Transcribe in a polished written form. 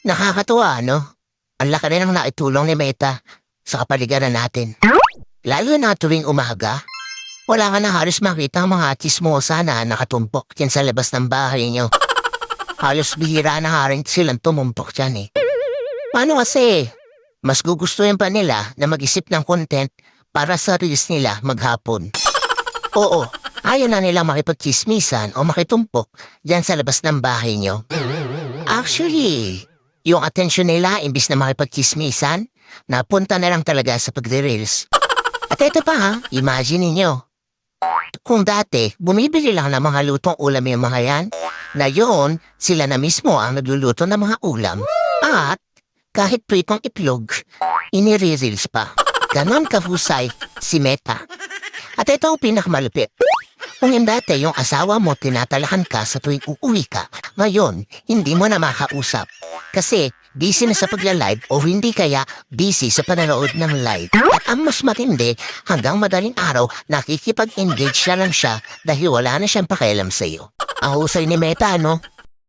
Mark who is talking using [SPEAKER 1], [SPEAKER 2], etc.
[SPEAKER 1] Nakakatuwa, no? Ang laki rin ang naitulong ni Meta sa kapaligiran natin. Lalo na tuwing umaga, wala ka na halos makita ang mga chismosa na nakatumpok dyan sa labas ng bahay nyo. Halos bihira na nga rin silang tumumpok dyan eh. Paano kasi? Mas gugustuhin pa nila na mag-isip ng content para sa reels nila maghapon. Oo, ayaw na nila makipagchismisan o makitumpok dyan sa labas ng bahay nyo. Actually, yung atensyon nila imbis na makipagchismisan, napunta na lang talaga sa pagre-reels. At ito pa ha, imagine ninyo. Kung dati, bumibili lang ng mga lutong ulam yung mga yan, na yun, sila na mismo ang nagluluto ng mga ulam. At kahit pritong itlog, inire-reels pa. Ganon kahusay si Meta. At ito ang pinakamalupit. Kung yung dati yung asawa mo tinatalahan ka sa tuwing uuwi ka, ngayon, hindi mo na makausap. Kasi busy na sa pagla-live o hindi kaya busy sa panonood ng live. At ang mas matindi, hanggang madaling araw, nakikipag-engage na lang siya dahil wala na siyang pakialam sa'yo. Ang husay ni Meta, no?